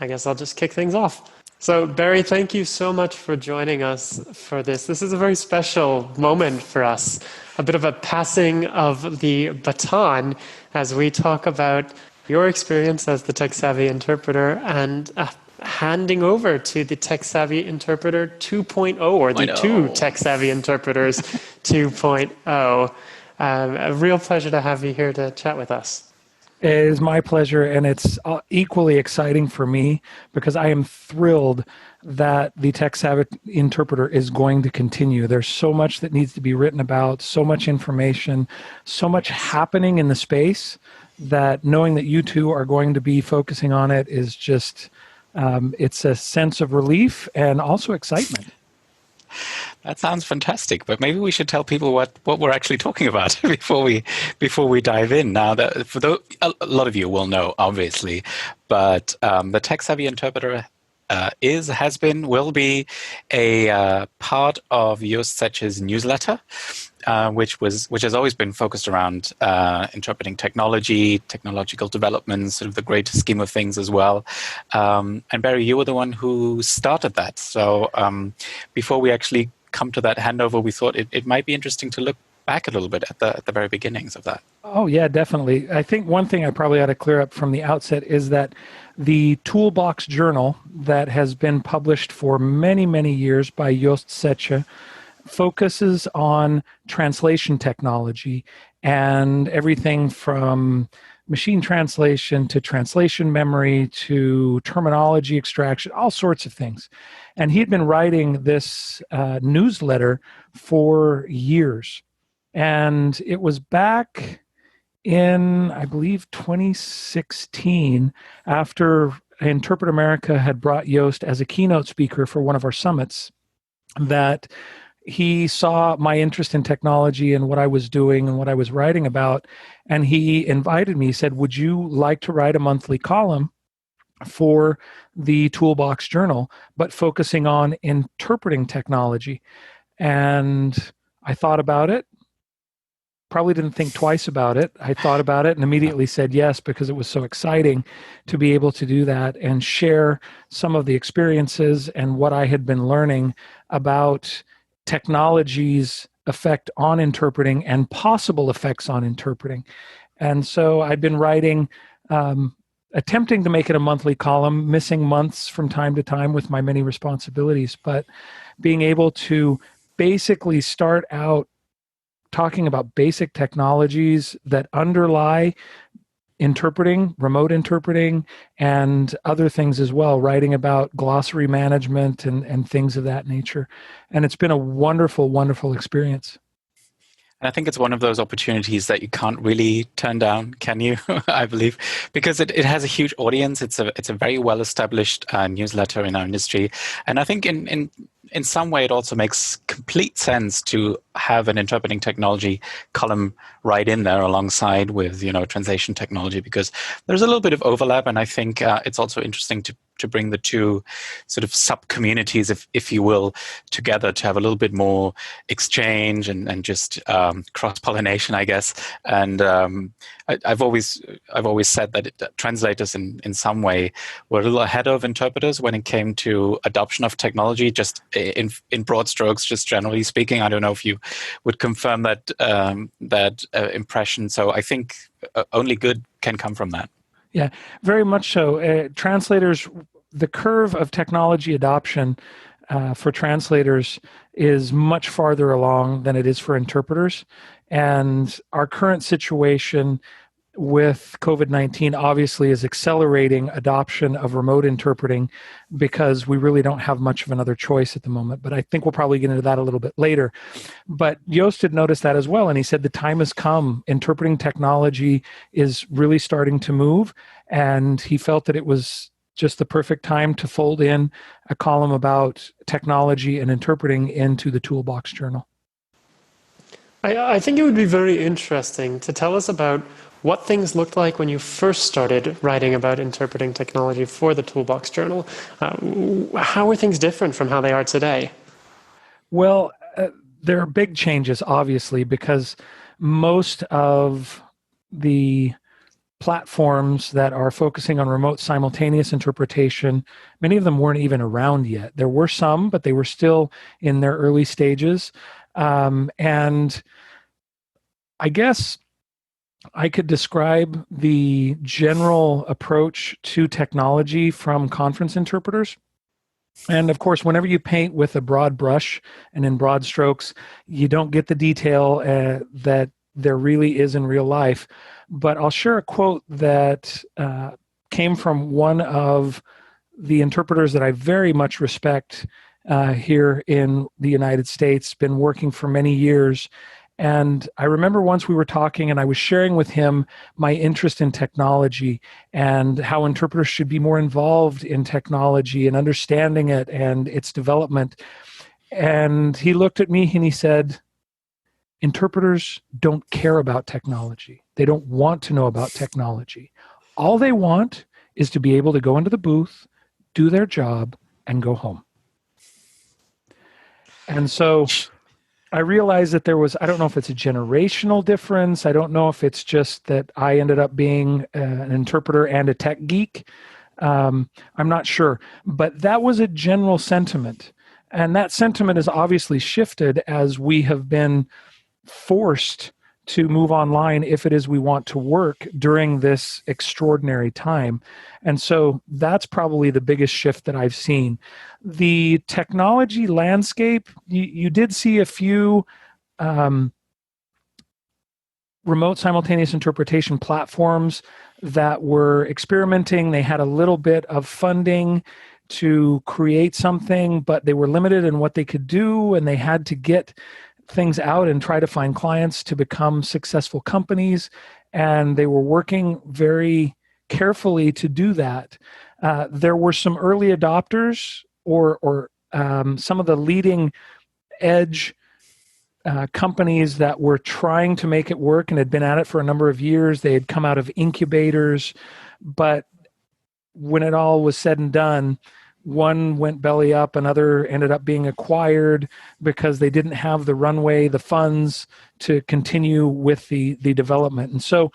I guess I'll just kick things off. So, Barry, thank you so much for joining us for this. This is a very special moment for us, a bit of a passing of the baton as we talk about your experience as the tech savvy interpreter and handing over to the tech savvy interpreter 2.0 or the two 2.0. tech savvy interpreters 2.0. A real pleasure to have you here to chat with us. It is my pleasure, and it's equally exciting for me because I am thrilled that the Tech Savvy Interpreter is going to continue. There's so much that needs to be written about, so much information, so much happening in the space that knowing that you two are going to be focusing on it is just, it's a sense of relief and also excitement. That sounds fantastic, but maybe we should tell people what we're actually talking about before we dive in. Now, a lot of you will know, obviously, but the Tech Savvy Interpreter has been, will be a part of Joost Setje's newsletter, which has always been focused around interpreting technology, technological developments, sort of the greater scheme of things as well. And Barry, you were the one who started that. So before we actually come to that handover, we thought it might be interesting to look back a little bit at the very beginnings of that. Oh, yeah, definitely. I think one thing I probably ought to clear up from the outset is that the Toolbox Journal that has been published for many, many years by Joost Setje focuses on translation technology and everything from machine translation to translation memory to terminology extraction, all sorts of things. And he'd been writing this newsletter for years. And it was back in, I believe, 2016, after Interpret America had brought Joost as a keynote speaker for one of our summits, that he saw my interest in technology and what I was doing and what I was writing about. And he invited me, he said, would you like to write a monthly column for the Toolbox Journal, but focusing on interpreting technology? And I thought about it. Probably didn't think twice about it. I thought about it and immediately said yes, because it was so exciting to be able to do that and share some of the experiences and what I had been learning about technology's effect on interpreting and possible effects on interpreting. And so I've been writing, attempting to make it a monthly column, missing months from time to time with my many responsibilities, but being able to basically start out talking about basic technologies that underlie interpreting, remote interpreting, and other things as well, writing about glossary management and things of that nature. And it's been a wonderful, wonderful experience. And I think it's one of those opportunities that you can't really turn down, can you? I believe, because it has a huge audience. It's a very well established newsletter in our industry, and I think in some way it also makes complete sense to have an interpreting technology column right in there alongside with translation technology, because there's a little bit of overlap, and I think it's also interesting to bring the two sort of sub-communities, if you will, together to have a little bit more exchange and just cross-pollination, I guess. And I've always said that translators in some way were a little ahead of interpreters when it came to adoption of technology, just in broad strokes, just generally speaking. I don't know if you would confirm that impression. So I think only good can come from that. Yeah, very much so. Translators, the curve of technology adoption for translators is much farther along than it is for interpreters. And our current situation with COVID-19 obviously is accelerating adoption of remote interpreting, because we really don't have much of another choice at the moment. But I think we'll probably get into that a little bit later. But Joost had noticed that as well, and he said the time has come. Interpreting technology is really starting to move, and he felt that it was just the perfect time to fold in a column about technology and interpreting into the Toolbox Journal. I think it would be very interesting to tell us about what things looked like when you first started writing about interpreting technology for the Toolbox Journal. How are things different from how they are today? Well, there are big changes, obviously, because most of the platforms that are focusing on remote simultaneous interpretation. Many of them weren't even around yet. There were some, but they were still in their early stages. And I guess I could describe the general approach to technology from conference interpreters. And of course, whenever you paint with a broad brush and in broad strokes, you don't get the detail that there really is in real life. But I'll share a quote that came from one of the interpreters that I very much respect here in the United States, been working for many years. And I remember once we were talking and I was sharing with him my interest in technology and how interpreters should be more involved in technology and understanding it and its development. And he looked at me and he said, interpreters don't care about technology. They don't want to know about technology. All they want is to be able to go into the booth, do their job, and go home. And so I realized that there was, I don't know if it's a generational difference. I don't know if it's just that I ended up being an interpreter and a tech geek. I'm not sure. But that was a general sentiment. And that sentiment has obviously shifted as we have been forced to move online if it is we want to work during this extraordinary time. And so that's probably the biggest shift that I've seen. The technology landscape, you did see a few remote simultaneous interpretation platforms that were experimenting. They had a little bit of funding to create something, but they were limited in what they could do, and they had to get things out and try to find clients to become successful companies. And they were working very carefully to do that. There were some early adopters or some of the leading edge companies that were trying to make it work and had been at it for a number of years. They had come out of incubators, but when it all was said and done, one went belly up, another ended up being acquired because they didn't have the runway, the funds to continue with the development. And so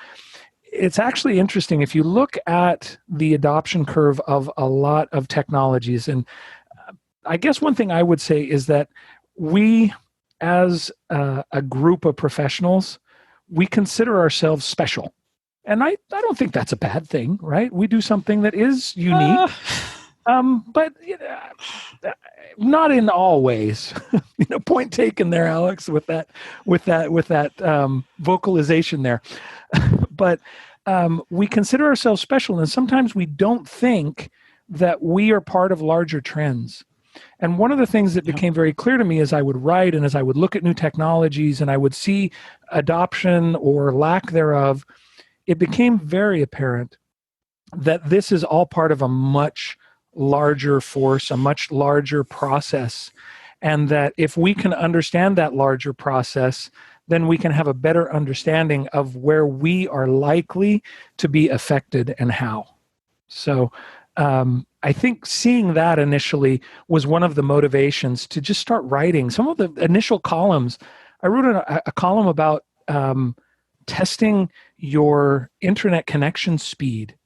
it's actually interesting if you look at the adoption curve of a lot of technologies. And I guess one thing I would say is that we, as a group of professionals, we consider ourselves special. And I don't think that's a bad thing, right? We do something that is unique. But not in all ways. Point taken there, Alex, with that vocalization there. But we consider ourselves special, and sometimes we don't think that we are part of larger trends. And one of the things that became very clear to me as I would write and as I would look at new technologies and I would see adoption or lack thereof, it became very apparent that this is all part of a much larger force, a much larger process. And that if we can understand that larger process, then we can have a better understanding of where we are likely to be affected and how. So I think seeing that initially was one of the motivations to just start writing. Some of the initial columns, I wrote a column about testing your internet connection speed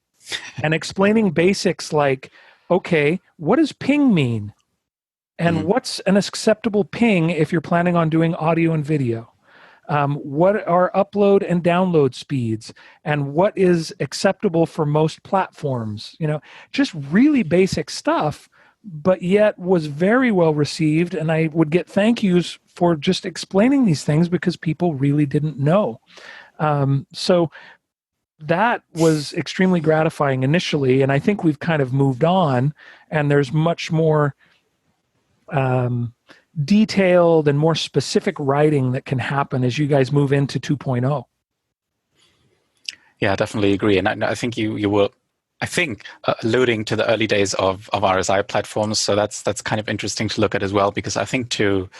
and explaining basics like, okay, what does ping mean? And what's an acceptable ping if you're planning on doing audio and video? What are upload and download speeds? And what is acceptable for most platforms? Just really basic stuff, but yet was very well received. And I would get thank yous for just explaining these things because people really didn't know. So that was extremely gratifying initially, and I think we've kind of moved on, and there's much more detailed and more specific writing that can happen as you guys move into 2.0. Yeah, I definitely agree. And I think you were, alluding to the early days of RSI platforms. So that's kind of interesting to look at as well, because I think to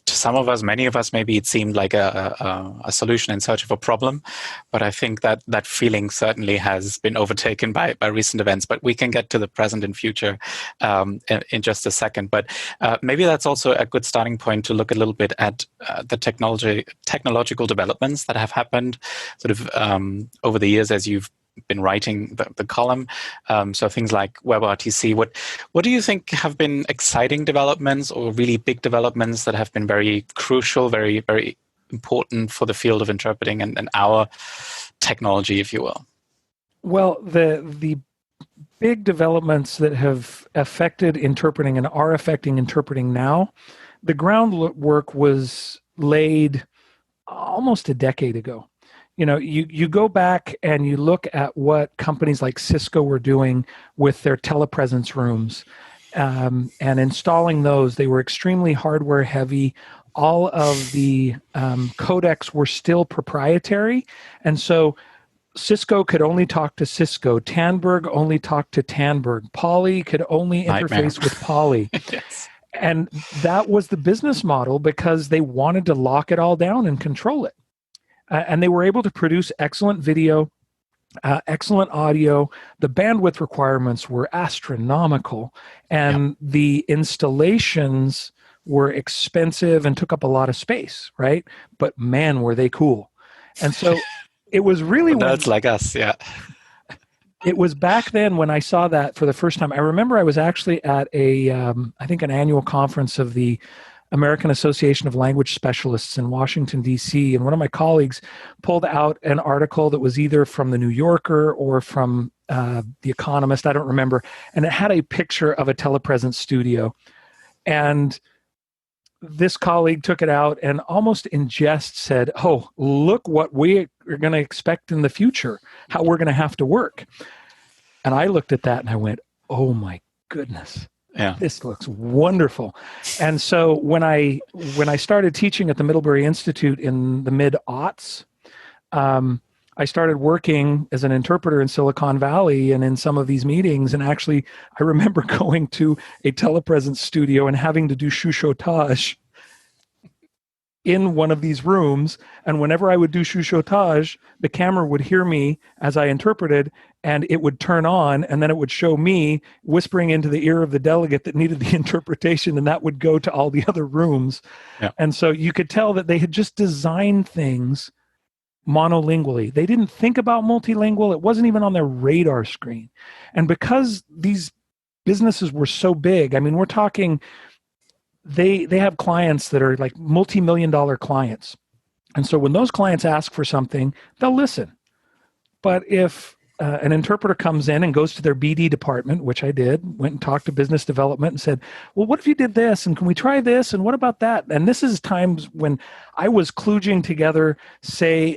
some of us, many of us, maybe it seemed like a solution in search of a problem. But I think that feeling certainly has been overtaken by recent events. But we can get to the present and future in just a second. But maybe that's also a good starting point to look a little bit at the technological developments that have happened sort of over the years as you've been writing the column. So things like WebRTC. What do you think have been exciting developments or really big developments that have been very crucial, very, very important for the field of interpreting and our technology, if you will? Well, the big developments that have affected interpreting and are affecting interpreting now, the groundwork was laid almost a decade ago. You go back and you look at what companies like Cisco were doing with their telepresence rooms, and installing those. They were extremely hardware heavy. All of the codecs were still proprietary, and so Cisco could only talk to Cisco. Tandberg only talked to Tandberg. Poly could only interface with Poly. Yes. And that was the business model because they wanted to lock it all down and control it. And they were able to produce excellent video, excellent audio. The bandwidth requirements were astronomical, and the installations were expensive and took up a lot of space, right? But man, were they cool. And so it was really nerds like us, yeah. It was back then when I saw that for the first time. I remember I was actually at I think an annual conference of the American Association of Language Specialists in Washington, D.C., and one of my colleagues pulled out an article that was either from the New Yorker or from The Economist, I don't remember, and it had a picture of a telepresence studio. And this colleague took it out and almost in jest said, "Oh, look what we are going to expect in the future, how we're going to have to work." And I looked at that and I went, "Oh my goodness. Yeah. This looks wonderful." And so when I started teaching at the Middlebury Institute in the mid-aughts, I started working as an interpreter in Silicon Valley and in some of these meetings. And actually, I remember going to a telepresence studio and having to do chuchotage in one of these rooms. And whenever I would do chuchotage, the camera would hear me as I interpreted, and it would turn on, and then it would show me whispering into the ear of the delegate that needed the interpretation, and that would go to all the other rooms. Yeah. And so you could tell that they had just designed things monolingually. They didn't think about multilingual. It wasn't even on their radar screen. And because these businesses were so big, I mean, we're talking, they have clients that are like multi-million-dollar clients. And so when those clients ask for something, they'll listen. But if an interpreter comes in and goes to their BD department, which I did, went and talked to business development and said, "Well, what if you did this? And can we try this? And what about that?" And this is times when I was kludging together, say,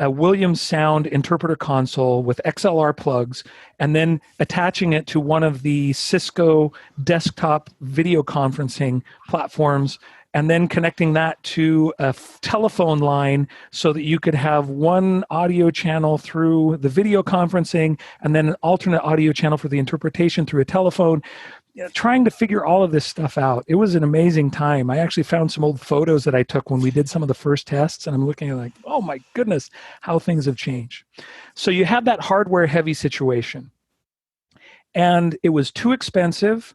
a Williams Sound interpreter console with XLR plugs, and then attaching it to one of the Cisco desktop video conferencing platforms, and then connecting that to a telephone line so that you could have one audio channel through the video conferencing and then an alternate audio channel for the interpretation through a telephone. Trying to figure all of this stuff out. It was an amazing time. I actually found some old photos that I took when we did some of the first tests, and I'm looking at like, oh my goodness, how things have changed. So you had that hardware heavy situation, and it was too expensive.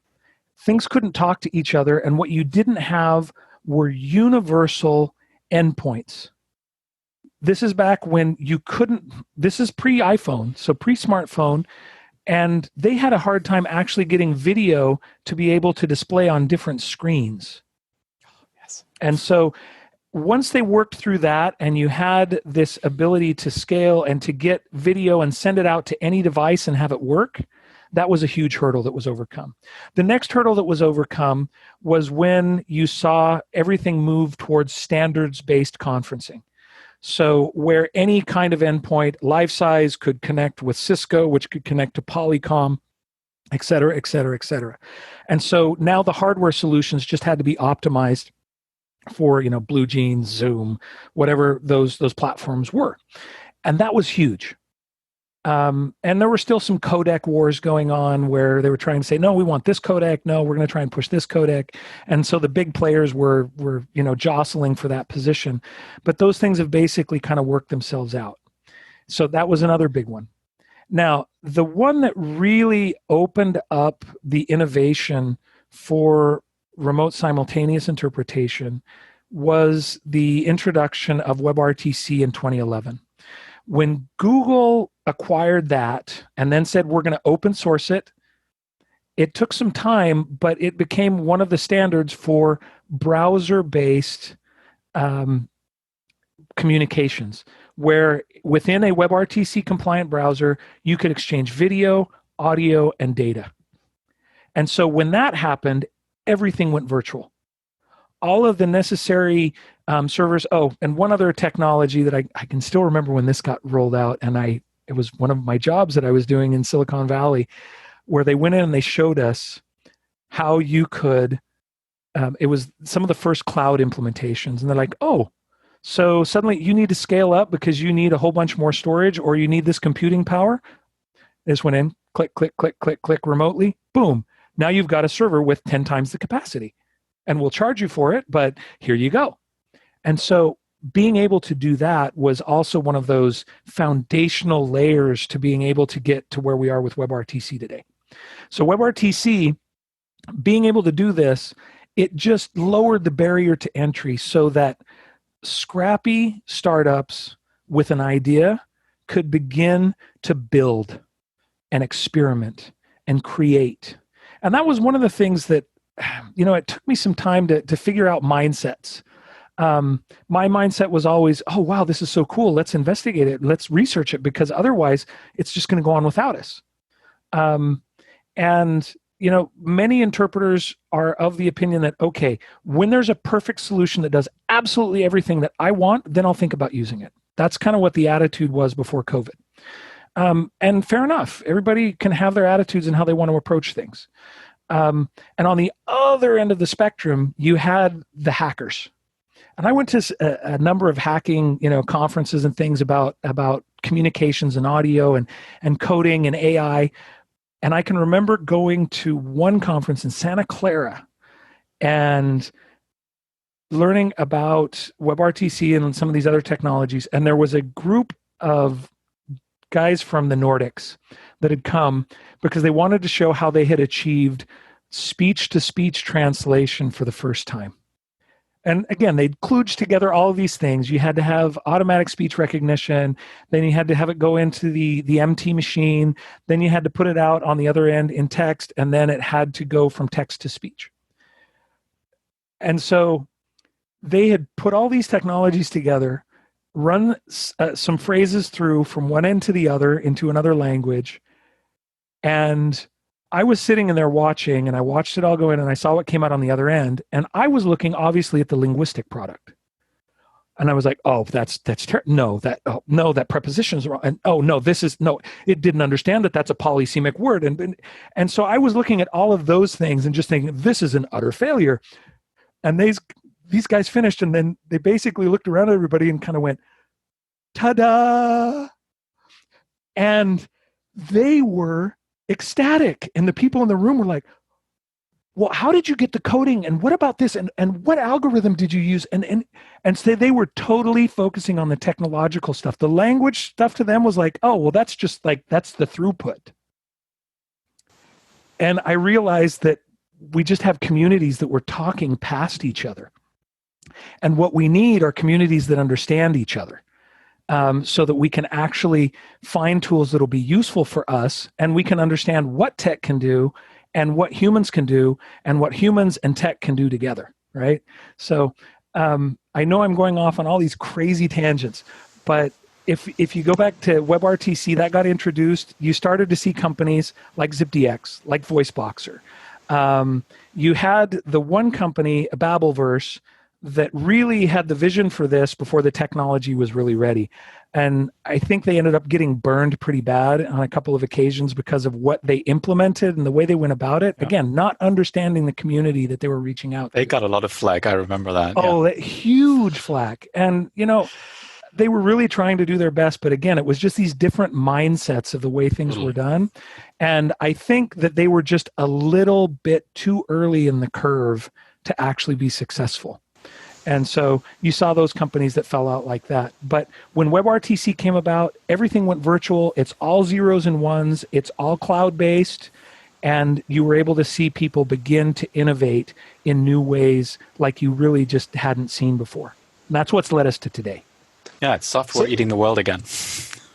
Things couldn't talk to each other, and what you didn't have were universal endpoints. This is back when you couldn't, this is pre-iPhone, so pre-smartphone, and they had a hard time actually getting video to be able to display on different screens. Yes. And so once they worked through that and you had this ability to scale and to get video and send it out to any device and have it work, that was a huge hurdle that was overcome. The next hurdle that was overcome was when you saw everything move towards standards-based conferencing. So where any kind of endpoint, life-size, could connect with Cisco, which could connect to Polycom, et cetera, et cetera, et cetera. And so now the hardware solutions just had to be optimized for, Blue Jeans, Zoom, whatever those platforms were. And that was huge. And there were still some codec wars going on where they were trying to say, no, we want this codec. No, we're going to try and push this codec. And so the big players were jostling for that position. But those things have basically kind of worked themselves out. So that was another big one. Now, the one that really opened up the innovation for remote simultaneous interpretation was the introduction of WebRTC in 2011. When Google acquired that and then said, we're going to open source it, it took some time, but it became one of the standards for browser-based communications, where within a WebRTC compliant browser, you could exchange video, audio, and data. And so when that happened, everything went virtual. All of the necessary servers. Oh, and one other technology that I can still remember when this got rolled out, and it was one of my jobs that I was doing in Silicon Valley, where they went in and they showed us how you could, it was some of the first cloud implementations. And they're like, oh, so suddenly you need to scale up because you need a whole bunch more storage or you need this computing power. They just went in, click, click, click, click, click remotely. Boom. Now you've got a server with 10 times the capacity. And we'll charge you for it, but here you go. And so being able to do that was also one of those foundational layers to being able to get to where we are with WebRTC today. So WebRTC, being able to do this, it just lowered the barrier to entry so that scrappy startups with an idea could begin to build and experiment and create. And that was one of the things that, it took me some time to figure out mindsets. My mindset was always, oh, wow, this is so cool. Let's investigate it. Let's research it, because otherwise it's just going to go on without us. And many interpreters are of the opinion that, okay, when there's a perfect solution that does absolutely everything that I want, then I'll think about using it. That's kind of what the attitude was before COVID. And fair enough. Everybody can have their attitudes and how they want to approach things. And on the other end of the spectrum, you had the hackers. And I went to a number of hacking, conferences and things about communications and audio and coding and AI. And I can remember going to one conference in Santa Clara and learning about WebRTC and some of these other technologies. And there was a group of guys from the Nordics that had come because they wanted to show how they had achieved speech-to-speech translation for the first time. And again, they'd kludged together all of these things. You had to have automatic speech recognition. Then you had to have it go into the MT machine. Then you had to put it out on the other end in text. And then it had to go from text to speech. And so they had put all these technologies together, run some phrases through from one end to the other into another language. And I was sitting in there watching, and I watched it all go in, and I saw what came out on the other end. And I was looking obviously at the linguistic product. And I was like, oh, that's no, that preposition is wrong. And oh, no, it didn't understand that that's a polysemic word. And so I was looking at all of those things and just thinking, this is an utter failure. And these guys finished, and then they basically looked around at everybody and kind of went, ta-da! And they were ecstatic. And the people in the room were like, well, how did you get the coding? And what about this? And what algorithm did you use? And so they were totally focusing on the technological stuff. The language stuff to them was like, oh, well, that's the throughput. And I realized that we just have communities that were talking past each other. And what we need are communities that understand each other. So that we can actually find tools that will be useful for us, and we can understand what tech can do and what humans can do and what humans and tech can do together, right? So I know I'm going off on all these crazy tangents, but if you go back to WebRTC, that got introduced, you started to see companies like ZipDX, like VoiceBoxer. You had the one company, Babbleverse, that really had the vision for this before the technology was really ready. And I think they ended up getting burned pretty bad on a couple of occasions because of what they implemented and the way they went about it. Yeah. Again, not understanding the community that they were reaching out to. They got a lot of flack. I remember that. Oh, that huge flack. And, they were really trying to do their best. But again, it was just these different mindsets of the way things were done. And I think that they were just a little bit too early in the curve to actually be successful. And so you saw those companies that fell out like that. But when WebRTC came about, everything went virtual. It's all zeros and ones. It's all cloud-based. And you were able to see people begin to innovate in new ways like you really just hadn't seen before. And that's what's led us to today. Yeah, it's software eating the world again.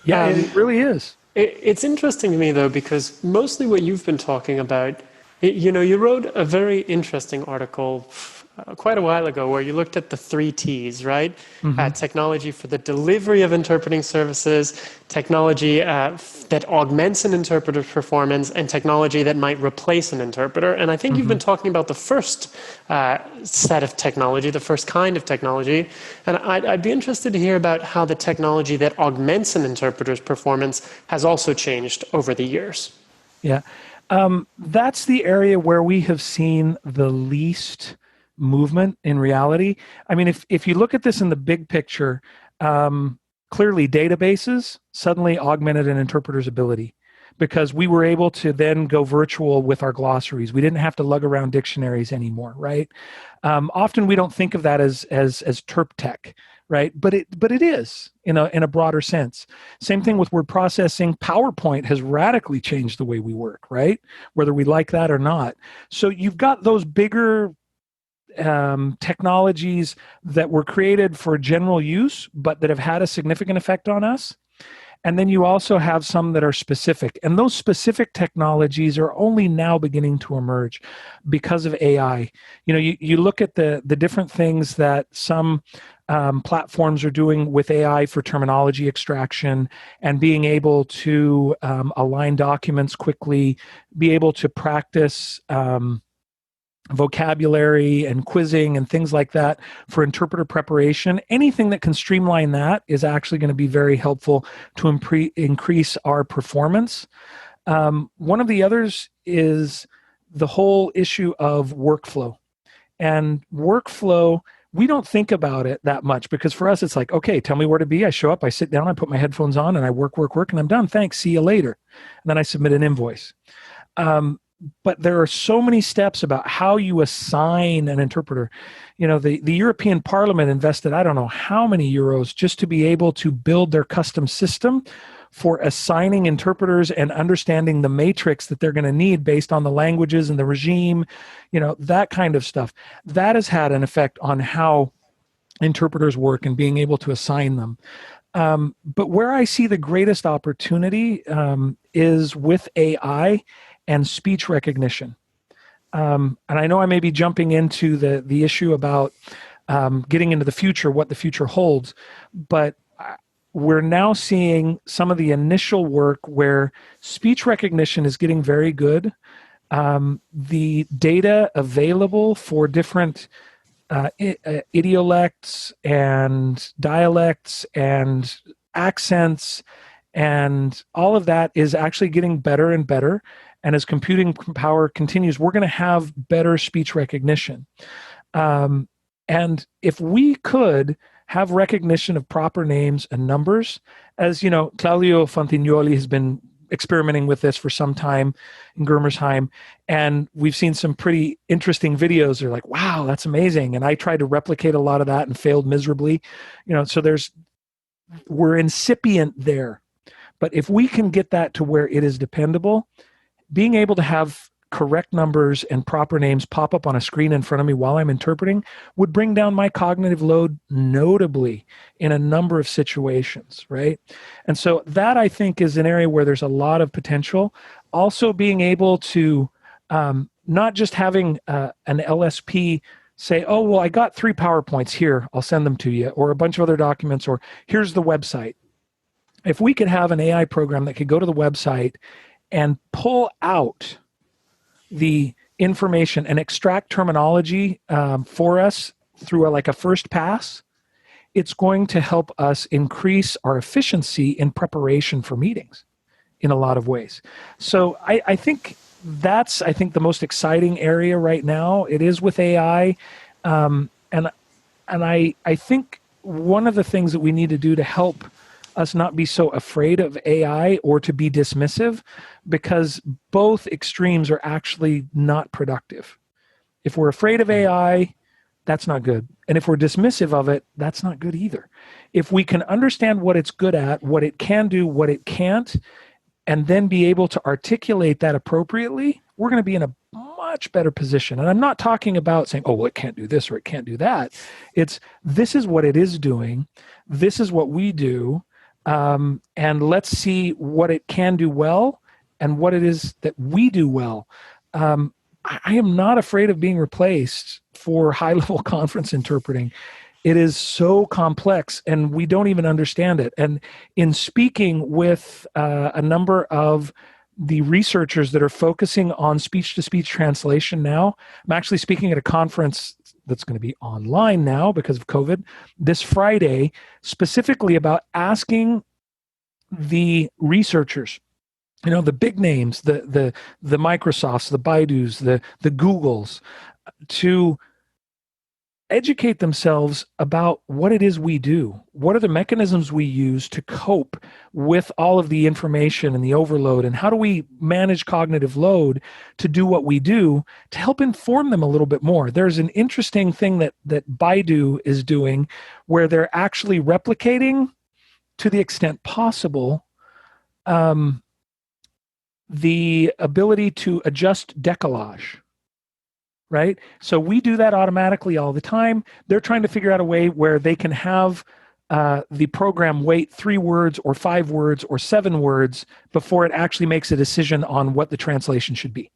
Yeah, it really is. It's interesting to me, though, because mostly what you've been talking about, you wrote a very interesting article quite a while ago where you looked at the three T's, right? Mm-hmm. Technology for the delivery of interpreting services, technology that augments an interpreter's performance, and technology that might replace an interpreter. And I think you've Mm-hmm. been talking about the first set of technology, the first kind of technology. And I'd be interested to hear about how the technology that augments an interpreter's performance has also changed over the years. Yeah. That's the area where we have seen the least movement in reality. I mean, if you look at this in the big picture, clearly databases suddenly augmented an interpreter's ability because we were able to then go virtual with our glossaries. We didn't have to lug around dictionaries anymore, right? Often we don't think of that as terp tech, right? But it is in a broader sense. Same thing with word processing. PowerPoint has radically changed the way we work, right? Whether we like that or not. So you've got those bigger technologies that were created for general use, but that have had a significant effect on us. And then you also have some that are specific. And those specific technologies are only now beginning to emerge because of AI. You look at the different things that some platforms are doing with AI for terminology extraction and being able to align documents quickly, be able to practice vocabulary and quizzing and things like that for interpreter preparation. Anything that can streamline that is actually going to be very helpful to increase our performance. One of the others is the whole issue of workflow. And workflow, we don't think about it that much because for us, it's like, okay, tell me where to be. I show up, I sit down, I put my headphones on, and I work, and I'm done. Thanks. See you later. And then I submit an invoice. But there are so many steps about how you assign an interpreter. The European Parliament invested, I don't know how many euros just to be able to build their custom system for assigning interpreters and understanding the matrix that they're going to need based on the languages and the regime, that kind of stuff. That has had an effect on how interpreters work and being able to assign them. But where I see the greatest opportunity is with AI and speech recognition. And I know I may be jumping into the issue about getting into the future, what the future holds, but we're now seeing some of the initial work where speech recognition is getting very good. The data available for different idiolects and dialects and accents and all of that is actually getting better and better. And as computing power continues, we're going to have better speech recognition. And if we could have recognition of proper names and numbers, as you know, Claudio Fontignoli has been experimenting with this for some time in Germersheim, and we've seen some pretty interesting videos. They're like, wow, that's amazing. And I tried to replicate a lot of that and failed miserably. So we're incipient there. But if we can get that to where it is dependable, being able to have correct numbers and proper names pop up on a screen in front of me while I'm interpreting would bring down my cognitive load notably in a number of situations, right? And so that, I think, is an area where there's a lot of potential. Also being able to not just having an LSP say, oh, well, I got 3 PowerPoints here, I'll send them to you, or a bunch of other documents, or here's the website. If we could have an AI program that could go to the website and pull out the information and extract terminology for us through a first pass, it's going to help us increase our efficiency in preparation for meetings in a lot of ways. So I think that's the most exciting area right now. It is with AI. And I think one of the things that we need to do to help us not be so afraid of AI or to be dismissive, because both extremes are actually not productive. If we're afraid of AI, that's not good. And if we're dismissive of it, that's not good either. If we can understand what it's good at, what it can do, what it can't, and then be able to articulate that appropriately, we're going to be in a much better position. And I'm not talking about saying, oh, well, it can't do this or it can't do that. It's, this is what it is doing. This is what we do. and let's see what it can do well and what it is that we do well. I am not afraid of being replaced for high-level conference interpreting. It is so complex, and we don't even understand it. And in speaking with a number of the researchers that are focusing on speech-to-speech translation now, I'm actually speaking at a conference that's going to be online now because of COVID this Friday, specifically about asking the researchers, the big names, the Microsofts, the Baidus, the Googles, to educate themselves about what it is we do. What are the mechanisms we use to cope with all of the information and the overload, and how do we manage cognitive load to do what we do to help inform them a little bit more. There's an interesting thing that Baidu is doing where they're actually replicating, to the extent possible, the ability to adjust decollage. Right? So we do that automatically all the time. They're trying to figure out a way where they can have the program wait 3 words or 5 words or 7 words before it actually makes a decision on what the translation should be.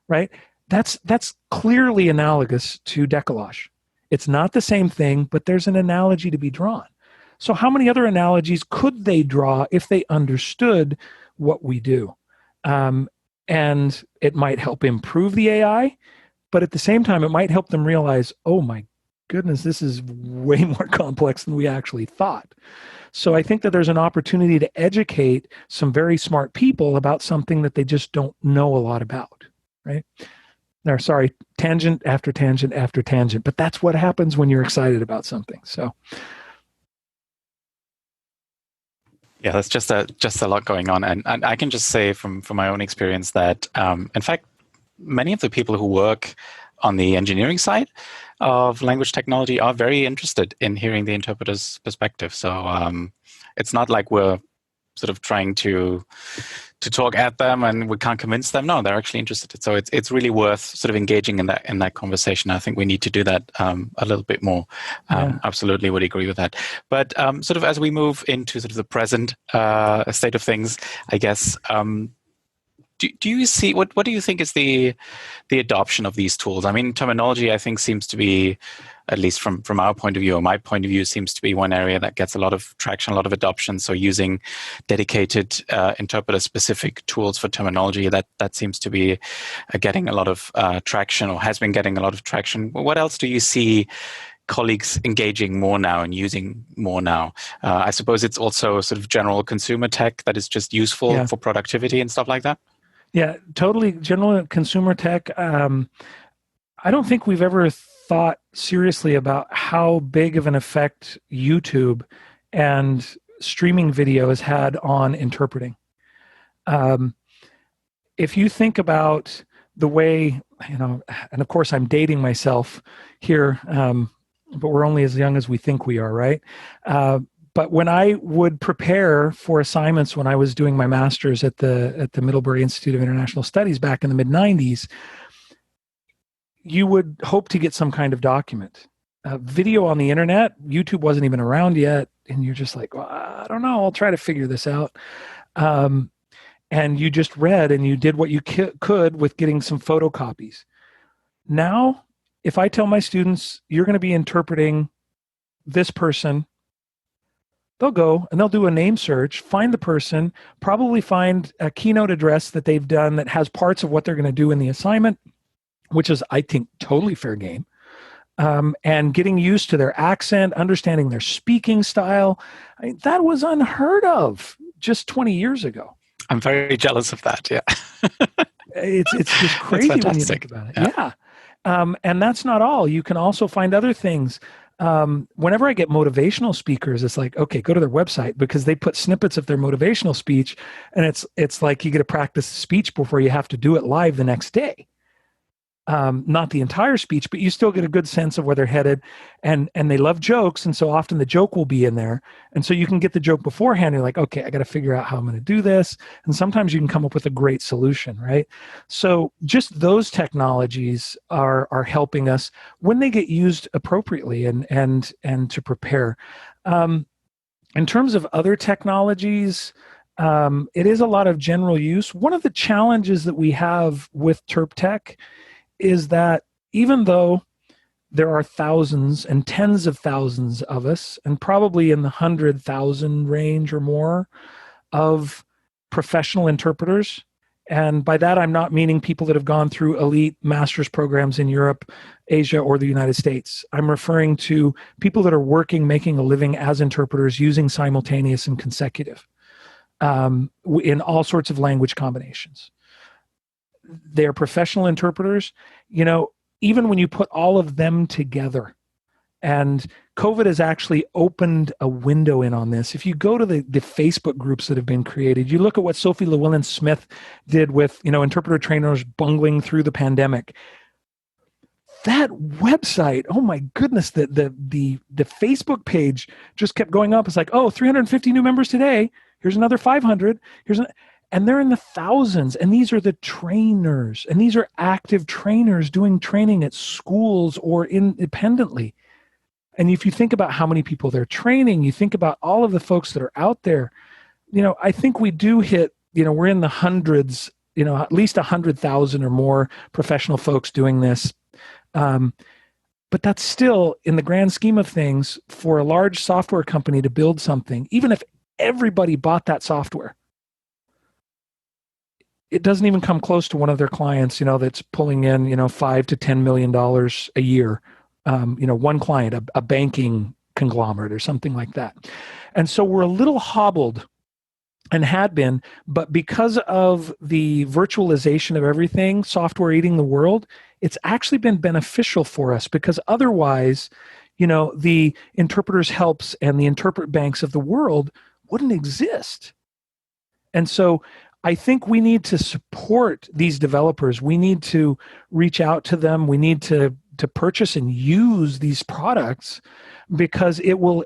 Right? That's clearly analogous to decollage. It's not the same thing, but there's an analogy to be drawn. So how many other analogies could they draw if they understood what we do? And it might help improve the AI. But at the same time, it might help them realize, oh my goodness, this is way more complex than we actually thought. So I think that there's an opportunity to educate some very smart people about something that they just don't know a lot about, right? There, sorry, tangent after tangent after tangent, but that's what happens when you're excited about something. So. Yeah, that's just a lot going on. And I can just say from my own experience that, in fact, many of the people who work on the engineering side of language technology are very interested in hearing the interpreter's perspective. So it's not like we're sort of trying to talk at them and we can't convince them. No, they're actually interested. So it's really worth sort of engaging in that conversation. I think we need to do that a little bit more. Absolutely would agree with that. But sort of as we move into sort of the present state of things, I guess. Do you see what do you think is the adoption of these tools? I mean, terminology, I think, seems to be, at least from our point of view or my point of view, seems to be one area that gets a lot of traction, a lot of adoption. So using dedicated interpreter-specific tools for terminology, that seems to be getting a lot of traction, or has been getting a lot of traction. What else do you see colleagues engaging more now and using more now? I suppose it's also sort of general consumer tech that is just useful for productivity and stuff like that. Yeah, totally. General consumer tech. I don't think we've ever thought seriously about how big of an effect YouTube and streaming video has had on interpreting. If you think about the way, and of course I'm dating myself here, but we're only as young as we think we are, right? But when I would prepare for assignments when I was doing my master's at the Middlebury Institute of International Studies back in the mid-90s, you would hope to get some kind of document. Video on the internet, YouTube wasn't even around yet, and you're just like, well, I don't know, I'll try to figure this out. And you just read and you did what you could with getting some photocopies. Now, if I tell my students, you're going to be interpreting this person, they'll go and they'll do a name search, find the person, probably find a keynote address that they've done that has parts of what they're going to do in the assignment, which is, I think, totally fair game. And getting used to their accent, understanding their speaking style. I mean, that was unheard of just 20 years ago. I'm very jealous of that, yeah. It's just crazy when you think about it. Yeah. And that's not all. You can also find other things. Whenever I get motivational speakers, it's like, okay, go to their website, because they put snippets of their motivational speech, and it's like you get to practice the speech before you have to do it live the next day. Not the entire speech, but you still get a good sense of where they're headed, and they love jokes, and so often the joke will be in there, and so you can get the joke beforehand. You're like, okay, I got to figure out how I'm going to do this, and sometimes you can come up with a great solution, right? So just those technologies are helping us when they get used appropriately and to prepare. In terms of other technologies, it is a lot of general use. One of the challenges that we have with TerpTech is that even though there are thousands and tens of thousands of us, and probably in the 100,000 range or more of professional interpreters. And by that, I'm not meaning people that have gone through elite master's programs in Europe, Asia, or the United States. I'm referring to people that are working, making a living as interpreters using simultaneous and consecutive in all sorts of language combinations. They're professional interpreters. You know, even when you put all of them together, and COVID has actually opened a window in on this. If you go to the Facebook groups that have been created, you look at what Sophie Llewellyn-Smith did with, interpreter trainers bungling through the pandemic. That website, oh my goodness, the Facebook page just kept going up. It's like, 350 new members today. Here's another 500. And they're in the thousands. And these are the trainers. And these are active trainers doing training at schools or independently. And if you think about how many people they're training, you think about all of the folks that are out there, I think we do hit, we're in the hundreds, at least 100,000 or more professional folks doing this. But that's still, in the grand scheme of things, for a large software company to build something, even if everybody bought that software, it doesn't even come close to one of their clients, that's pulling in, $5 to $10 million a year. One client, a banking conglomerate or something like that. And so we're a little hobbled and had been, but because of the virtualization of everything, software eating the world, it's actually been beneficial for us because otherwise, the interpreters helps and the interpret banks of the world wouldn't exist. And so I think we need to support these developers. We need to reach out to them. We need to purchase and use these products because it will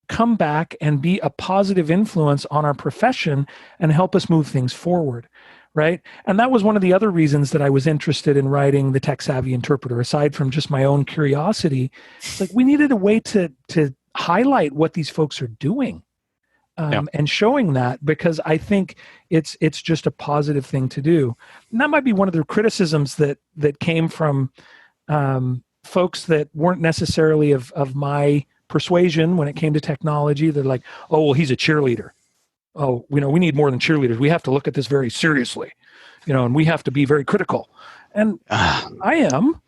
come back and be a positive influence on our profession and help us move things forward, right? And that was one of the other reasons that I was interested in writing The Tech Savvy Interpreter, aside from just my own curiosity. It's like we needed a way to highlight what these folks are doing. And showing that, because I think it's just a positive thing to do. And that might be one of the criticisms that came from folks that weren't necessarily of my persuasion when it came to technology. They're like, oh, well, he's a cheerleader. Oh, we need more than cheerleaders. We have to look at this very seriously, and we have to be very critical. And I am,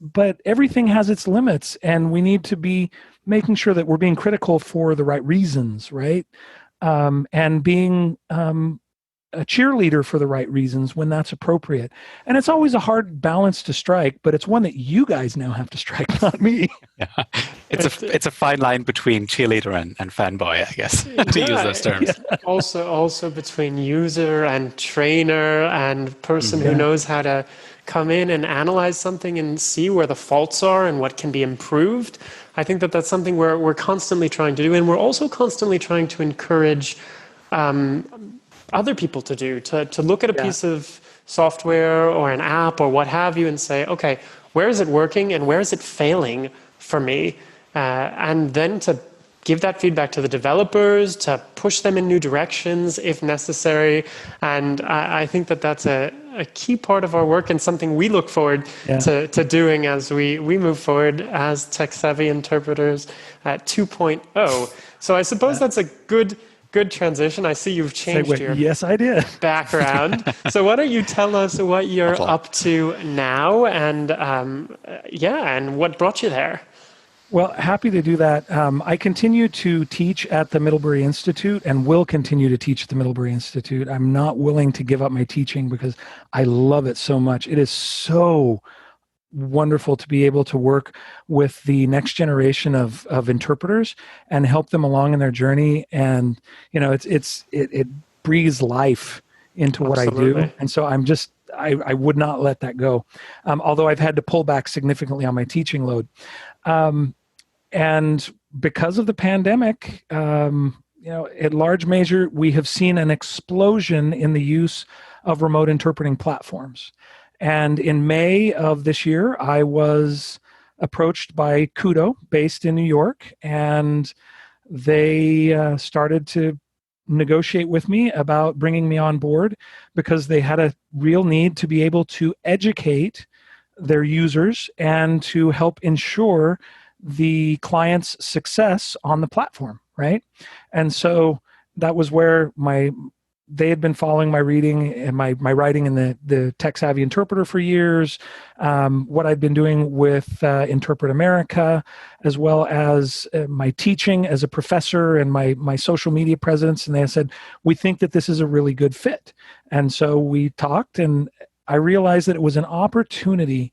but everything has its limits, and we need to be making sure that we're being critical for the right reasons, right? And being a cheerleader for the right reasons when that's appropriate. And it's always a hard balance to strike, but it's one that you guys now have to strike, not me. Yeah. It's a fine line between cheerleader and fanboy, I guess, to use those terms. Yeah. Also between user and trainer and person who knows how to come in and analyze something and see where the faults are and what can be improved. I think that's something we're constantly trying to do, and we're also constantly trying to encourage other people to do, to look at a piece of software or an app or what have you and say, okay, where is it working and where is it failing for me? And then to give that feedback to the developers, to push them in new directions if necessary. And I think that's a key part of our work and something we look forward to doing as we move forward as tech-savvy interpreters at 2.0. So I suppose that's a good transition. I see you've changed your yes, I did. background. So why don't you tell us what you're up to now and and what brought you there? Well, happy to do that. I continue to teach at the Middlebury Institute and will continue to teach at the Middlebury Institute. I'm not willing to give up my teaching because I love it so much. It is so wonderful to be able to work with the next generation of interpreters and help them along in their journey. And, it breathes life into what I do. And so I would not let that go. Although I've had to pull back significantly on my teaching load. And because of the pandemic, at large measure, we have seen an explosion in the use of remote interpreting platforms. And in May of this year, I was approached by Kudo, based in New York, and they started to negotiate with me about bringing me on board because they had a real need to be able to educate their users and to help ensure the client's success on the platform, right? And so that was where they had been following my reading and my writing in the Tech Savvy Interpreter for years, what I'd been doing with Interpret America, as well as my teaching as a professor and my social media presence. And they said, we think that this is a really good fit. And so we talked, and I realized that it was an opportunity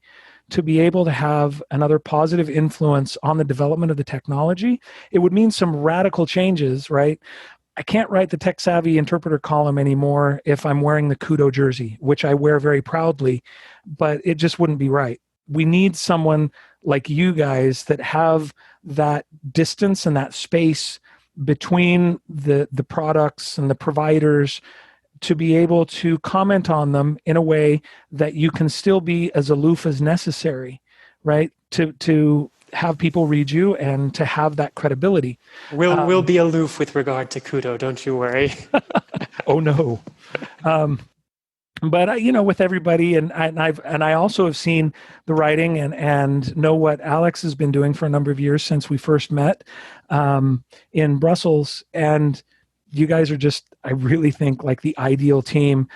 to be able to have another positive influence on the development of the technology. It would mean some radical changes, right? I can't write the Tech Savvy Interpreter column anymore if I'm wearing the Kudo jersey, which I wear very proudly, but it just wouldn't be right. We need someone like you guys that have that distance and that space between the products and the providers to be able to comment on them in a way that you can still be as aloof as necessary, right? To have people read you and to have that credibility. We'll be aloof with regard to Kudo, don't you worry. Oh no. But with everybody, and I also have seen the writing and know what Alex has been doing for a number of years since we first met in Brussels, and you guys are just, I really think, like the ideal team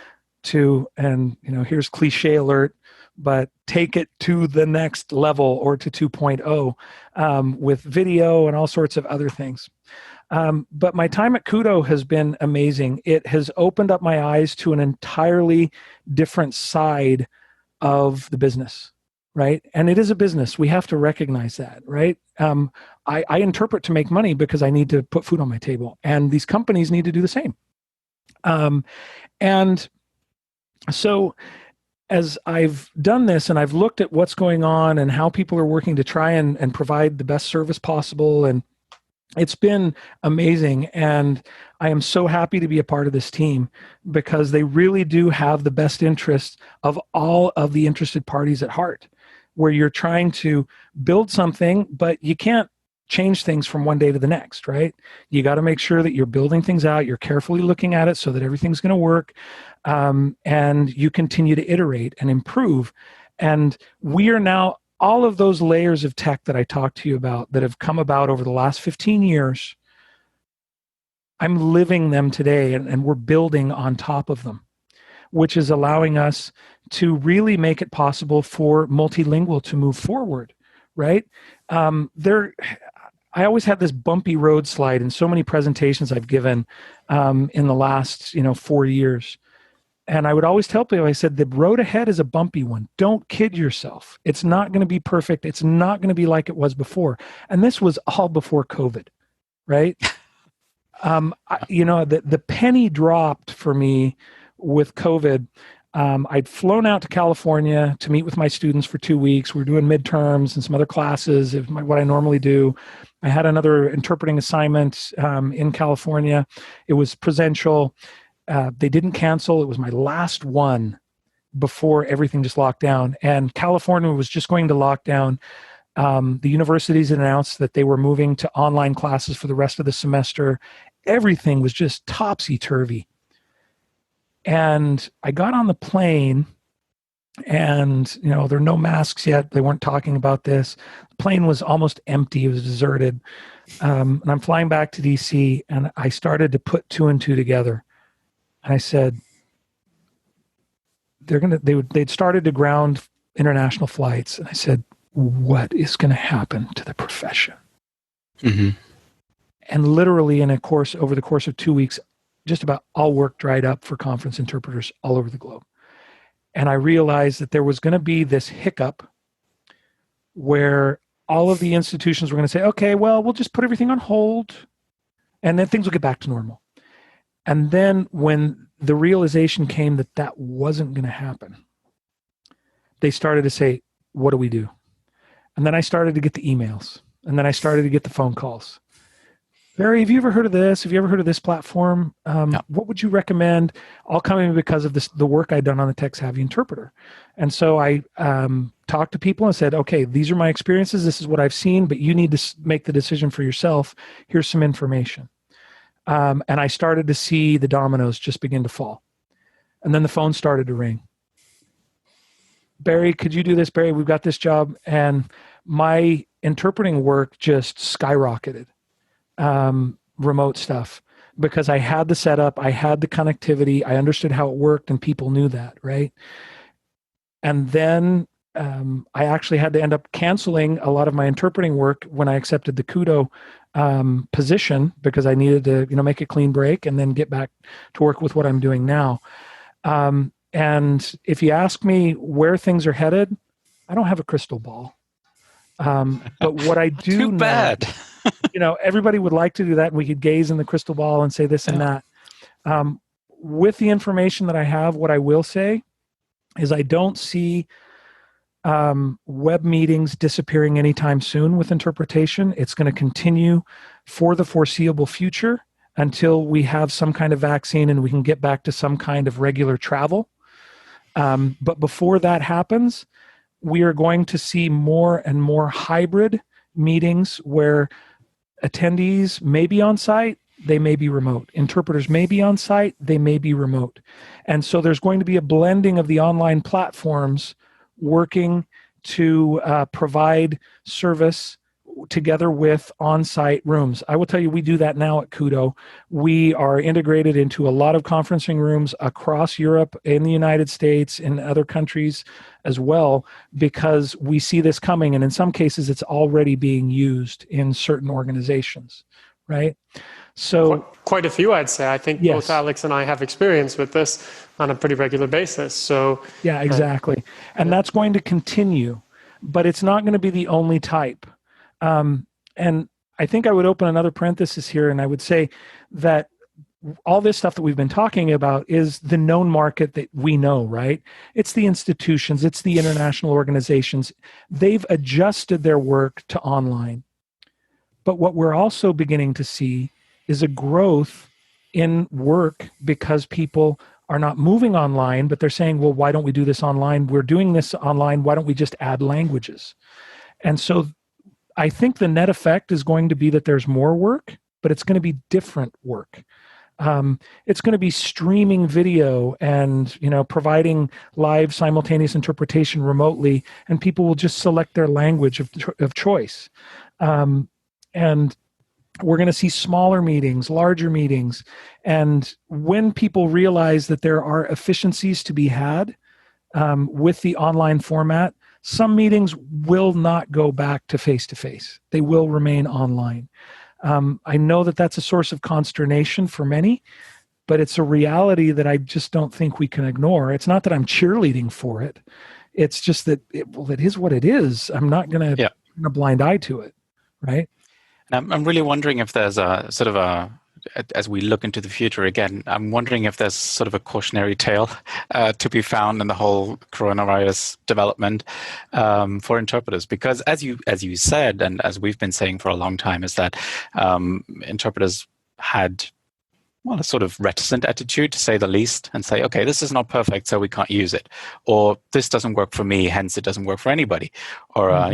to, and here's cliche alert, but take it to the next level or to 2.0 with video and all sorts of other things. But my time at Kudo has been amazing. It has opened up my eyes to an entirely different side of the business, right? And it is a business. We have to recognize that, right? I interpret to make money because I need to put food on my table, and these companies need to do the same. And so as I've done this and I've looked at what's going on and how people are working to try and provide the best service possible, and it's been amazing. And I am so happy to be a part of this team because they really do have the best interests of all of the interested parties at heart, where you're trying to build something, but you can't change things from one day to the next, right? You got to make sure that you're building things out, you're carefully looking at it so that everything's going to work, and you continue to iterate and improve. And we are now, all of those layers of tech that I talked to you about that have come about over the last 15 years, I'm living them today, and we're building on top of them, which is allowing us to really make it possible for multilingual to move forward, right? I always had this bumpy road slide in so many presentations I've given in the last 4 years. And I would always tell people, I said, the road ahead is a bumpy one. Don't kid yourself. It's not going to be perfect. It's not going to be like it was before. And this was all before COVID, right? The penny dropped for me with COVID. I'd flown out to California to meet with my students for 2 weeks. We were doing midterms and some other classes, what I normally do. I had another interpreting assignment in California. It was presential. They didn't cancel. It was my last one before everything just locked down. And California was just going to lock down. The universities announced that they were moving to online classes for the rest of the semester. Everything was just topsy-turvy. And I got on the plane, and there are no masks yet. They weren't talking about this. The plane was almost empty. It was deserted. And I'm flying back to DC, and I started to put two and two together. And I said, they'd started to ground international flights. And I said, what is going to happen to the profession? Mm-hmm. And literally over the course of 2 weeks, just about all work dried up for conference interpreters all over the globe. And I realized that there was going to be this hiccup where all of the institutions were going to say, okay, well, we'll just put everything on hold, and then things will get back to normal. And then when the realization came that that wasn't going to happen, they started to say, what do we do? And then I started to get the emails, and then I started to get the phone calls. Barry, have you ever heard of this? Have you ever heard of this platform? Yeah. What would you recommend? All coming because of the work I'd done on the Tech Savvy Interpreter. And so I talked to people and said, okay, these are my experiences. This is what I've seen, but you need to make the decision for yourself. Here's some information. And I started to see the dominoes just begin to fall. And then the phone started to ring. Barry, could you do this? Barry, we've got this job. And my interpreting work just skyrocketed. Remote stuff, because I had the setup, I had the connectivity, I understood how it worked, and people knew that, right? And then I actually had to end up canceling a lot of my interpreting work when I accepted the Kudo position, because I needed to, make a clean break and then get back to work with what I'm doing now. And if you ask me where things are headed, I don't have a crystal ball. But what I do Too bad. Everybody would like to do that, and we could gaze in the crystal ball and say this and that. With the information that I have, what I will say is I don't see web meetings disappearing anytime soon with interpretation. It's going to continue for the foreseeable future until we have some kind of vaccine and we can get back to some kind of regular travel. But before that happens, we are going to see more and more hybrid meetings where attendees may be on site, they may be remote. Interpreters may be on site, they may be remote. And so there's going to be a blending of the online platforms working to provide service together with on-site rooms. I will tell you, we do that now at Kudo. We are integrated into a lot of conferencing rooms across Europe, in the United States, in other countries as well, because we see this coming. And in some cases, it's already being used in certain organizations, right? So quite a few, I'd say. I think yes. Both Alex and I have experience with this on a pretty regular basis. So yeah, exactly. And that's going to continue, but it's not going to be the only type. And I think I would open another parenthesis here, and I would say that all this stuff that we've been talking about is the known market that we know, right? It's the institutions, it's the international organizations. They've adjusted their work to online. But what we're also beginning to see is a growth in work because people are not moving online, but they're saying, well, why don't we do this online? We're doing this online. Why don't we just add languages? And so I think the net effect is going to be that there's more work, but it's going to be different work. It's going to be streaming video and providing live simultaneous interpretation remotely, and people will just select their language of choice. And we're going to see smaller meetings, larger meetings, and when people realize that there are efficiencies to be had with the online format, some meetings will not go back to face-to-face. They will remain online. I know that that's a source of consternation for many, but it's a reality that I just don't think we can ignore. It's not that I'm cheerleading for it. It's just that it is what it is. I'm not going to turn a blind eye to it, right? And I'm really wondering if there's a sort of as we look into the future again, I'm wondering if there's sort of a cautionary tale to be found in the whole coronavirus development for interpreters, because as you said, and as we've been saying for a long time, is that interpreters had a sort of reticent attitude, to say the least, and say, okay, this is not perfect, so we can't use it, or this doesn't work for me, hence it doesn't work for anybody, or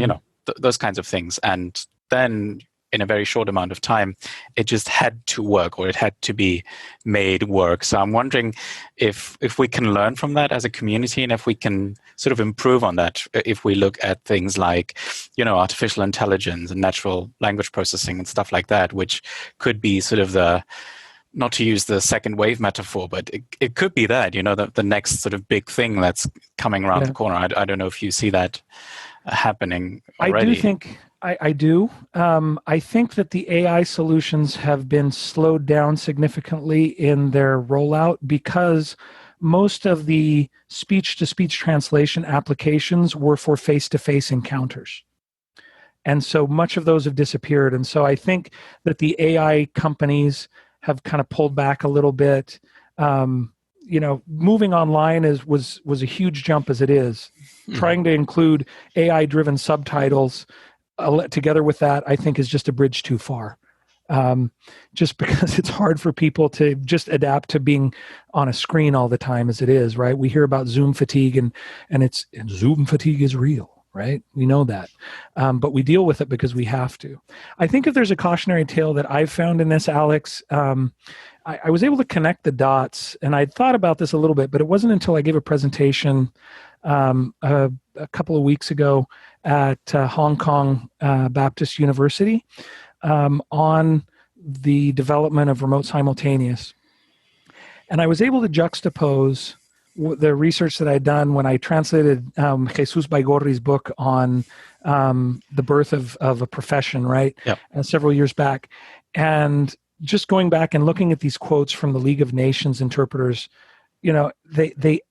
those kinds of things. And then in a very short amount of time, it just had to work, or it had to be made work. So I'm wondering if we can learn from that as a community, and if we can sort of improve on that, if we look at things like, artificial intelligence and natural language processing and stuff like that, which could be sort of not to use the second wave metaphor, but it could be that, the next sort of big thing that's coming around the corner. I don't know if you see that happening already. I do. I think that the AI solutions have been slowed down significantly in their rollout because most of the speech-to-speech translation applications were for face-to-face encounters. And so much of those have disappeared. And so I think that the AI companies have kind of pulled back a little bit. Moving online was a huge jump as it is. Mm-hmm. Trying to include AI-driven subtitles together with that, I think, is just a bridge too far. just because it's hard for people to just adapt to being on a screen all the time as it is, right? We hear about Zoom fatigue, and Zoom fatigue is real, right? We know that. But we deal with it because we have to. I think if there's a cautionary tale that I've found in this, Alex, I was able to connect the dots, and I'd thought about this a little bit, but it wasn't until I gave a presentation a couple of weeks ago at Hong Kong Baptist University on the development of remote simultaneous. And I was able to juxtapose the research that I'd done when I translated Jesus Baigorri's book on the birth of a profession, right? Yep. Several years back. And just going back and looking at these quotes from the League of Nations interpreters, they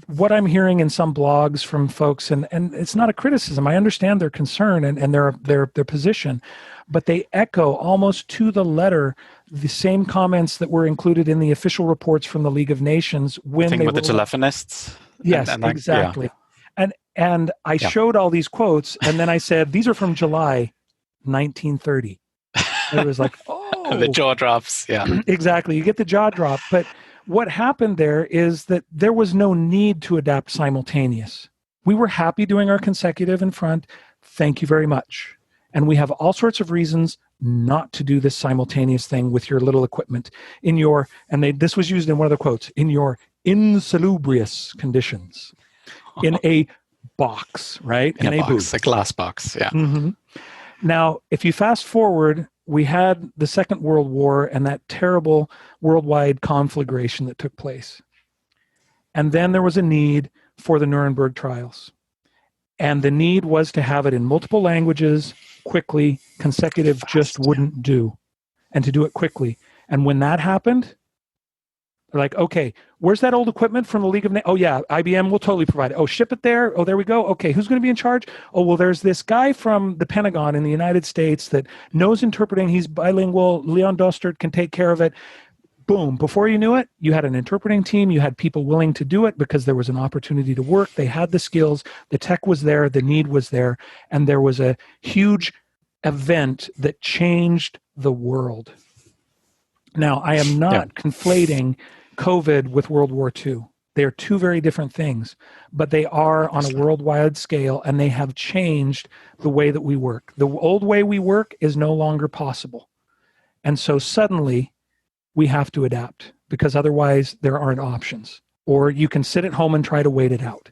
what I'm hearing in some blogs from folks, and it's not a criticism. I understand their concern and their position, but they echo almost to the letter the same comments that were included in the official reports from the League of Nations when they with the telephonists. Yes, exactly. Yeah. And I showed all these quotes, and then I said, these are from July 1930. It was like, oh. The jaw drops, yeah. Exactly. You get the jaw drop. But what happened there is that there was no need to adapt simultaneous. We were happy doing our consecutive in front. Thank you very much. And we have all sorts of reasons not to do this simultaneous thing with your little equipment this was used in one of the quotes, in your insalubrious conditions, in a box, right? In a box, booth. A glass box, yeah. Mm-hmm. Now, if you fast forward, we had the Second World War and that terrible worldwide conflagration that took place. And then there was a need for the Nuremberg trials. And the need was to have it in multiple languages, quickly, consecutive just wouldn't do. And to do it quickly. And when that happened, they're like, okay, where's that old equipment from the League of Nations? Oh, yeah, IBM will totally provide it. Oh, ship it there. Oh, there we go. Okay, who's going to be in charge? Oh, well, there's this guy from the Pentagon in the United States that knows interpreting. He's bilingual. Leon Dostert can take care of it. Boom. Before you knew it, you had an interpreting team. You had people willing to do it because there was an opportunity to work. They had the skills. The tech was there. The need was there. And there was a huge event that changed the world. Now, I am not conflating COVID with World War II. They are two very different things, but they are on a worldwide scale, and they have changed the way that we work. The old way we work is no longer possible. And so suddenly we have to adapt because otherwise there aren't options. Or you can sit at home and try to wait it out.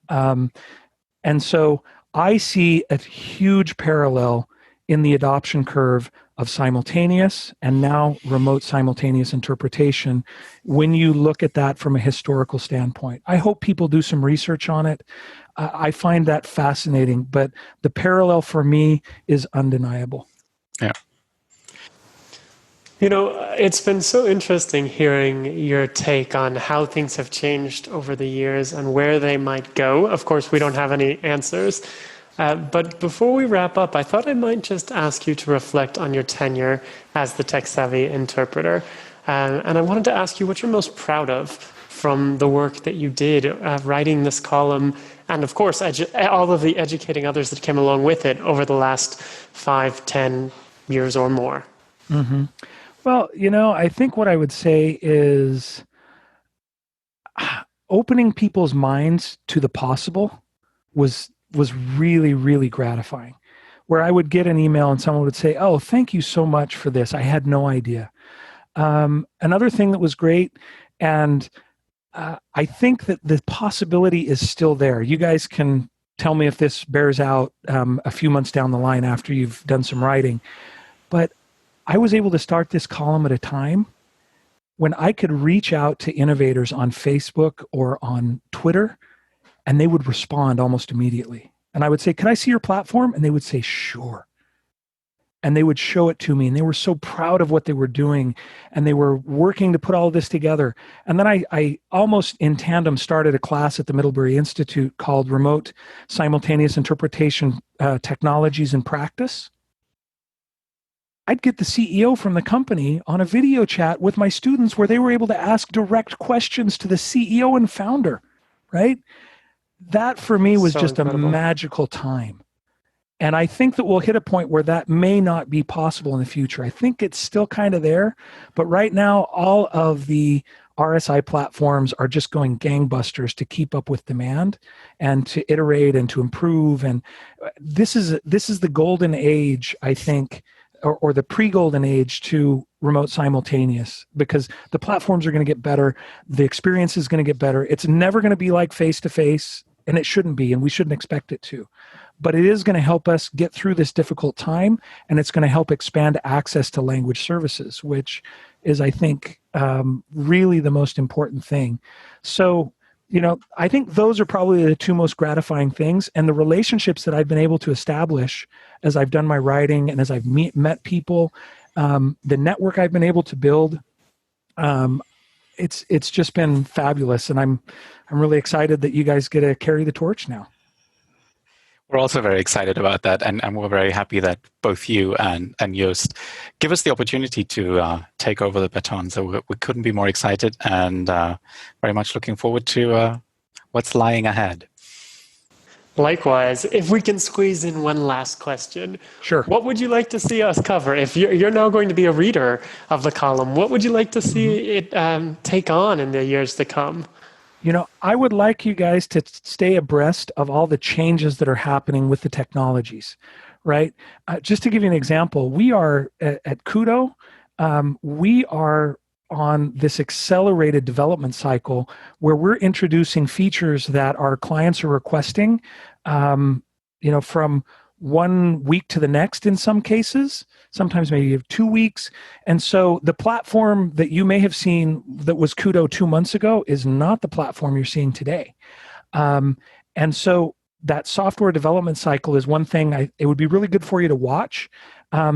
And so I see a huge parallel in the adoption curve of simultaneous and now remote simultaneous interpretation when you look at that from a historical standpoint. I hope people do some research on it. I find that fascinating, but the parallel for me is undeniable. Yeah. It's been so interesting hearing your take on how things have changed over the years and where they might go. Of course, we don't have any answers. But before we wrap up, I thought I might just ask you to reflect on your tenure as the tech-savvy interpreter. And I wanted to ask you what you're most proud of from the work that you did writing this column, and of course, all of the educating others that came along with it over the last 5, 10 years or more. Mm-hmm. Well, I think what I would say is opening people's minds to the possible was really, really gratifying. Where I would get an email and someone would say, oh, thank you so much for this. I had no idea. Another thing that was great, and I think that the possibility is still there. You guys can tell me if this bears out a few months down the line after you've done some writing. But I was able to start this column at a time when I could reach out to innovators on Facebook or on Twitter, and they would respond almost immediately. And I would say, can I see your platform? And they would say, sure. And they would show it to me. And they were so proud of what they were doing. And they were working to put all this together. And then I almost in tandem started a class at the Middlebury Institute called Remote Simultaneous Interpretation Technologies in Practice. I'd get the CEO from the company on a video chat with my students where they were able to ask direct questions to the CEO and founder, right? That for me was so just incredible. A magical time. And I think that we'll hit a point where that may not be possible in the future. I think it's still kind of there, but right now, all of the RSI platforms are just going gangbusters to keep up with demand and to iterate and to improve. And this is the golden age, I think, or the pre-golden age to remote simultaneous, because the platforms are going to get better. The experience is going to get better. It's never going to be like face-to-face, and it shouldn't be, and we shouldn't expect it to. But it is going to help us get through this difficult time, and it's going to help expand access to language services, which is, I think, really the most important thing. So, I think those are probably the two most gratifying things. And the relationships that I've been able to establish as I've done my writing and as I've met people, the network I've been able to build, it's just been fabulous. And I'm really excited that you guys get to carry the torch now. We're also very excited about that, and we're very happy that both you and Joost give us the opportunity to take over the baton. So we couldn't be more excited, and very much looking forward to what's lying ahead. Likewise, if we can squeeze in one last question. Sure. What would you like to see us cover? If you're now going to be a reader of the column, what would you like to see it take on in the years to come? I would like you guys to stay abreast of all the changes that are happening with the technologies, right? Just to give you an example, we are at Kudo, we are on this accelerated development cycle where we're introducing features that our clients are requesting, from 1 week to the next in some cases, sometimes maybe you have 2 weeks. And so the platform that you may have seen that was Kudo 2 months ago is not the platform you're seeing today. And so that software development cycle is one thing it would be really good for you to watch,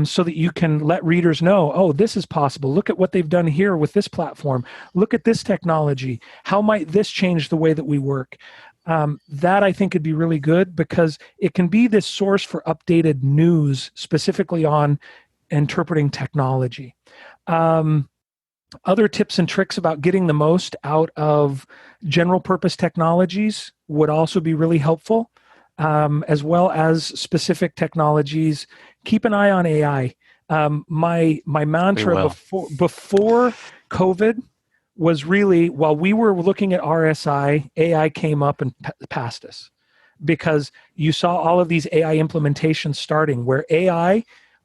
so that you can let readers know, oh, this is possible. Look at what they've done here with this platform. Look at this technology. How might this change the way that we work? That I think would be really good, because it can be this source for updated news specifically on interpreting technology. Other tips and tricks about getting the most out of general purpose technologies would also be really helpful, as well as specific technologies. Keep an eye on AI. My mantra before COVID was really, while we were looking at RSI, AI came up and passed us, because you saw all of these AI implementations starting where AI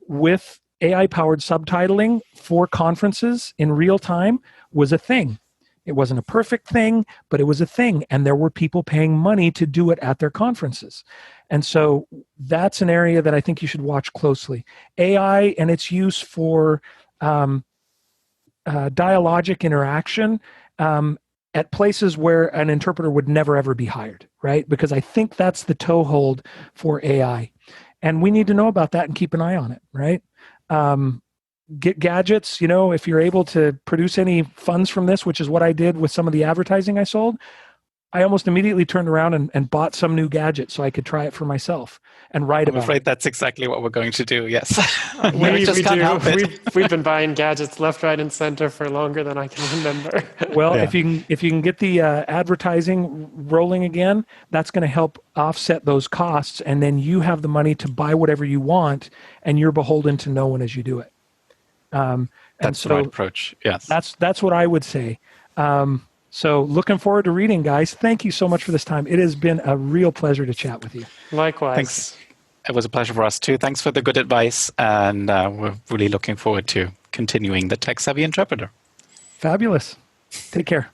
with AI-powered subtitling for conferences in real time was a thing. It wasn't a perfect thing, but it was a thing, and there were people paying money to do it at their conferences. And so that's an area that I think you should watch closely. AI and its use for dialogic interaction at places where an interpreter would never ever be hired, right? Because I think that's the toehold for AI. And we need to know about that and keep an eye on it, right? Get gadgets, if you're able to produce any funds from this, which is what I did with some of the advertising I sold, I almost immediately turned around and bought some new gadget so I could try it for myselst and write about it. I'm afraid that's exactly what we're going to do, yes. We can't help it. We've been buying gadgets left, right, and center for longer than I can remember. Well, if you can get the advertising rolling again, that's going to help offset those costs, and then you have the money to buy whatever you want, and you're beholden to no one as you do it. That's the right approach, yes. That's what I would say. So looking forward to reading, guys. Thank you so much for this time. It has been a real pleasure to chat with you. Likewise. Thanks. It was a pleasure for us too. Thanks for the good advice, and we're really looking forward to continuing the Tech Savvy Interpreter. Fabulous. Take care.